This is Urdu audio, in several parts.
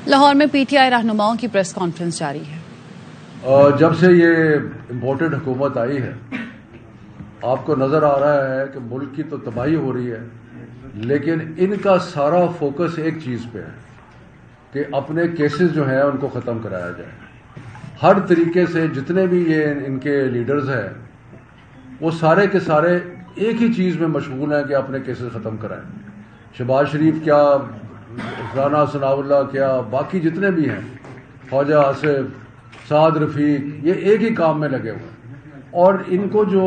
لاہور میں پی ٹی آئی رہنماؤں کی پریس کانفرنس جاری ہے۔ جب سے یہ امپورٹڈ حکومت آئی ہے آپ کو نظر آ رہا ہے کہ ملک کی تو تباہی ہو رہی ہے، لیکن ان کا سارا فوکس ایک چیز پہ ہے کہ اپنے کیسز جو ہیں ان کو ختم کرایا جائے۔ ہر طریقے سے جتنے بھی یہ ان کے لیڈرز ہیں وہ سارے کے سارے ایک ہی چیز میں مشغول ہیں کہ اپنے کیسز ختم کرائیں۔ شہباز شریف کیا، رانا ثناء اللہ کیا، باقی جتنے بھی ہیں، خواجہ آصف، سعد رفیق، یہ ایک ہی کام میں لگے ہوئے ہیں۔ اور ان کو جو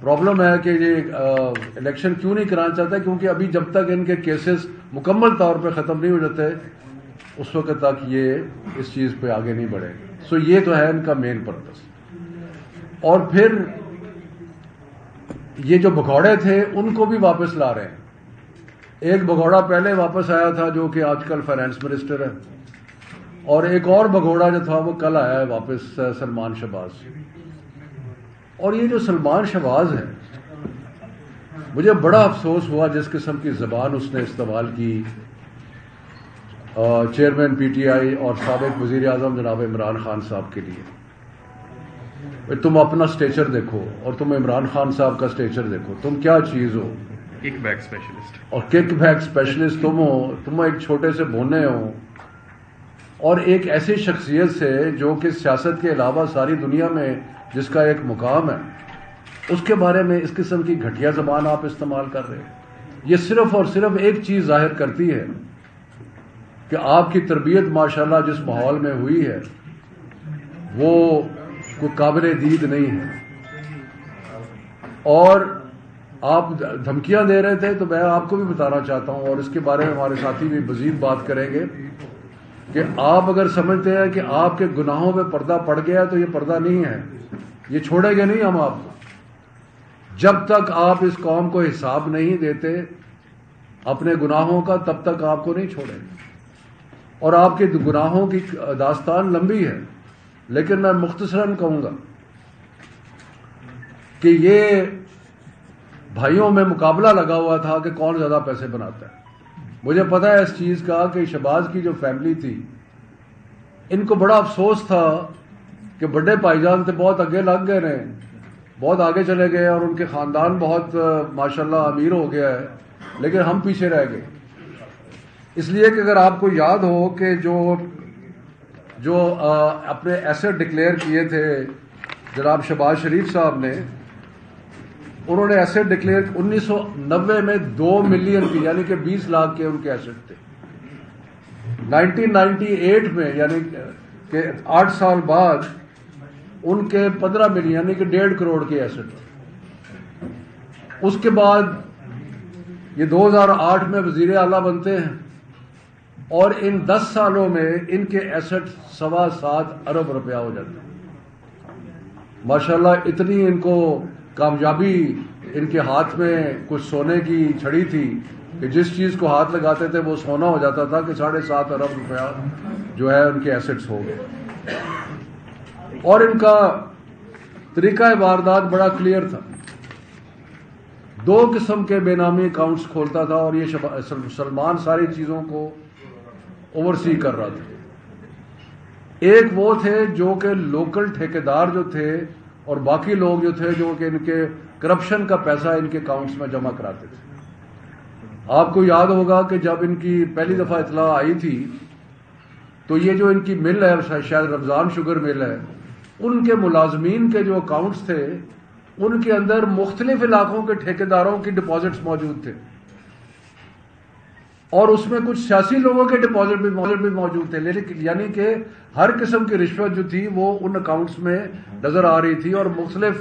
پرابلم ہے کہ یہ الیکشن کیوں نہیں کرانا چاہتا، کیونکہ ابھی جب تک ان کے کیسز مکمل طور پہ ختم نہیں ہو جاتے اس وقت تک یہ اس چیز پہ آگے نہیں بڑھے۔ سو یہ تو ہے ان کا مین پرپس۔ اور پھر یہ جو بھگوڑے تھے ان کو بھی واپس لا رہے ہیں۔ ایک بھگوڑا پہلے واپس آیا تھا جو کہ آج کل فائنانس منسٹر ہے، اور ایک اور بھگوڑا جو تھا وہ کل آیا ہے واپس، سلمان شہباز۔ اور یہ جو سلمان شہباز ہے، مجھے بڑا افسوس ہوا جس قسم کی زبان اس نے استعمال کی چیئرمین پی ٹی آئی اور سابق وزیر اعظم جناب عمران خان صاحب کے لیے۔ تم اپنا اسٹیچر دیکھو اور تم عمران خان صاحب کا اسٹیچر دیکھو، تم کیا چیز ہو؟ Kick back specialist. اور کک بیک اسپیشلسٹ تم ہو، تم ایک چھوٹے سے بونے ہو، اور ایک ایسی شخصیت سے جو کہ سیاست کے علاوہ ساری دنیا میں جس کا ایک مقام ہے، اس کے بارے میں اس قسم کی گھٹیا زبان آپ استعمال کر رہے ہیں۔ یہ صرف اور صرف ایک چیز ظاہر کرتی ہے کہ آپ کی تربیت ماشاءاللہ جس ماحول میں ہوئی ہے وہ کوئی قابل دید نہیں ہے۔ اور آپ دھمکیاں دے رہے تھے تو میں آپ کو بھی بتانا چاہتا ہوں، اور اس کے بارے میں ہمارے ساتھی بھی مزید بات کریں گے، کہ آپ اگر سمجھتے ہیں کہ آپ کے گناہوں پہ پردہ پڑ گیا تو یہ پردہ نہیں ہے، یہ چھوڑیں گے نہیں ہم آپ کو۔ جب تک آپ اس قوم کو حساب نہیں دیتے اپنے گناہوں کا، تب تک آپ کو نہیں چھوڑیں گے۔ اور آپ کے گناہوں کی داستان لمبی ہے، لیکن میں مختصراً کہوں گا کہ یہ بھائیوں میں مقابلہ لگا ہوا تھا کہ کون زیادہ پیسے بناتا ہے۔ مجھے پتا ہے اس چیز کا کہ شہباز کی جو فیملی تھی ان کو بڑا افسوس تھا کہ بڑے بھائی جان تھے، بہت آگے لگ گئے رہے، بہت آگے چلے گئے، اور ان کے خاندان بہت ماشاءاللہ امیر ہو گیا ہے، لیکن ہم پیچھے رہ گئے۔ اس لیے کہ اگر آپ کو یاد ہو کہ جو اپنے ایسٹ ڈکلیئر کیے تھے جناب شہباز شریف صاحب نے، انہوں نے ایسٹ ڈکلیئر 1990 میں 2 ملین کی، یعنی کہ 20 لاکھ کے ان کے ایسٹ تھے۔ 1998 میں یعنی کہ 8 سال بعد ان کے 15 ملین یعنی کہ 1.5 کروڑ کے ایسٹ تھے۔ اس کے بعد یہ 2008 میں وزیر اعلیٰ بنتے ہیں، اور ان 10 سالوں میں ان کے ایسٹ 7.25 ارب روپیہ ہو جاتے ہیں۔ ماشاءاللہ اتنی ان کو کامیابی، ان کے ہاتھ میں کچھ سونے کی چھڑی تھی کہ جس چیز کو ہاتھ لگاتے تھے وہ سونا ہو جاتا تھا، کہ 7.5 ارب روپیہ جو ہے ان کے ایسٹس ہو گئے۔ اور ان کا طریقہ واردات بڑا کلیئر تھا، 2 قسم کے بے نامی اکاؤنٹس کھولتا تھا، اور یہ سلمان ساری چیزوں کو اوورسی کر رہا تھا۔ ایک وہ تھے جو کہ لوکل ٹھیکیدار جو تھے، اور باقی لوگ جو تھے جو کہ ان کے کرپشن کا پیسہ ان کے اکاؤنٹس میں جمع کراتے تھے۔ آپ کو یاد ہوگا کہ جب ان کی پہلی دفعہ اطلاع آئی تھی تو یہ جو ان کی مل ہے، شاید رمضان شوگر مل ہے، ان کے ملازمین کے جو اکاؤنٹس تھے ان کے اندر مختلف علاقوں کے ٹھیکیداروں کی ڈپازٹس موجود تھے، اور اس میں کچھ سیاسی لوگوں کے ڈپازٹ بھی موجود تھے، یعنی کہ ہر قسم کی رشوت جو تھی وہ ان اکاؤنٹس میں نظر آ رہی تھی، اور مختلف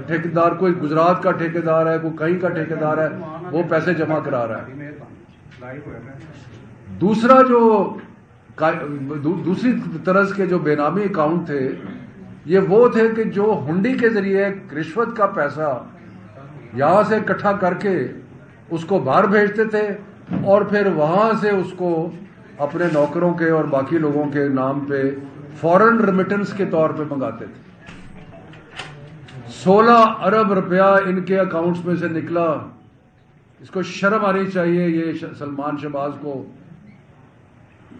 ٹھیکیدار، کوئی گجرات کا ٹھیکیدار ہے، کوئی کہیں کا ٹھیکیدار ہے، وہ پیسے جمع کرا رہا ہے۔ دوسرا جو دوسری طرز کے جو بے نامی اکاؤنٹ تھے، یہ وہ تھے کہ جو ہنڈی کے ذریعے رشوت کا پیسہ یہاں سے اکٹھا کر کے اس کو باہر بھیجتے تھے، اور پھر وہاں سے اس کو اپنے نوکروں کے اور باقی لوگوں کے نام پہ فورن ریمیٹنس کے طور پہ منگاتے تھے۔ 16 ارب روپیہ ان کے اکاؤنٹس میں سے نکلا۔ اس کو شرم آنی چاہیے یہ سلمان شہباز کو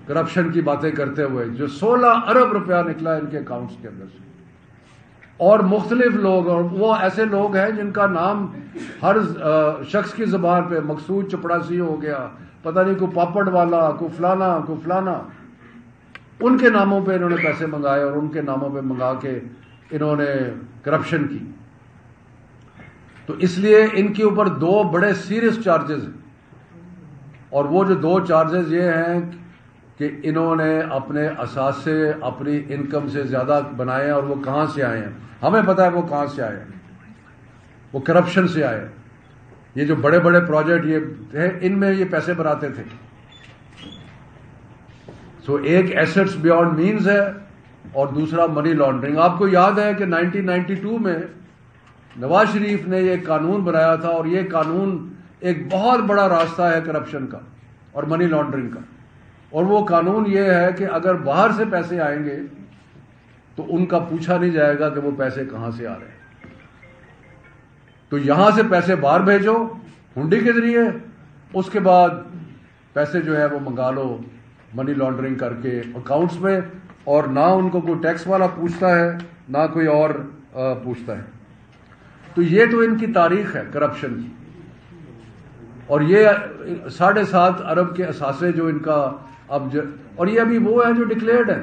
کرپشن کی باتیں کرتے ہوئے، جو 16 ارب روپیہ نکلا ان کے اکاؤنٹس کے اندر سے، اور مختلف لوگ، اور وہ ایسے لوگ ہیں جن کا نام ہر شخص کی زبان پہ، مقصود چپڑاسی ہو گیا، پتہ نہیں کوئی پاپڑ والا، کوئی فلانا، ان کے ناموں پہ انہوں نے پیسے منگائے اور ان کے ناموں پہ منگا کے انہوں نے کرپشن کی. تو اس لیے ان کے اوپر 2 بڑے سیریس چارجز ہیں، اور وہ جو 2 چارجز یہ ہیں کہ انہوں نے اپنے اثاثے اپنی انکم سے زیادہ بنائے ہیں، اور وہ کہاں سے آئے ہیں؟ ہمیں پتہ ہے وہ کہاں سے آئے ہیں، وہ کرپشن سے آئے. یہ جو بڑے بڑے پروجیکٹ یہ تھے، ان میں یہ پیسے بناتے تھے. سو ایک ایسٹس بیونڈ مینز ہے اور دوسرا منی لانڈرنگ. آپ کو یاد ہے کہ 1992 میں نواز شریف نے یہ قانون بنایا تھا، اور یہ قانون ایک بہت بڑا راستہ ہے کرپشن کا اور منی لانڈرنگ کا. اور وہ قانون یہ ہے کہ اگر باہر سے پیسے آئیں گے تو ان کا پوچھا نہیں جائے گا کہ وہ پیسے کہاں سے آ رہے ہیں. تو یہاں سے پیسے باہر بھیجو ہنڈی کے ذریعے، اس کے بعد پیسے جو ہے وہ منگا لو منی لانڈرنگ کر کے اکاؤنٹس میں، اور نہ ان کو کوئی ٹیکس والا پوچھتا ہے نہ کوئی اور پوچھتا ہے. تو یہ تو ان کی تاریخ ہے کرپشن کی. اور یہ 7.5 ارب کے اثاثے جو ان کا اور یہ ابھی وہ ہیں جو ڈکلیئرڈ ہیں،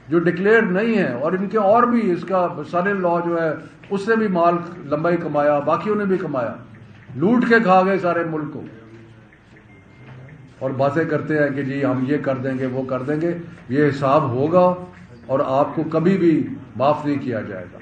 جو ڈکلیئرڈ نہیں ہیں. اور ان کے اور بھی، اس کا سن ان لا جو ہے اس نے بھی مال لمبا ہی کمایا، باقیوں نے بھی کمایا، لوٹ کے کھا گئے سارے ملک کو، اور باتیں کرتے ہیں کہ جی ہم یہ کر دیں گے وہ کر دیں گے. یہ حساب ہوگا اور آپ کو کبھی بھی معاف نہیں کیا جائے گا.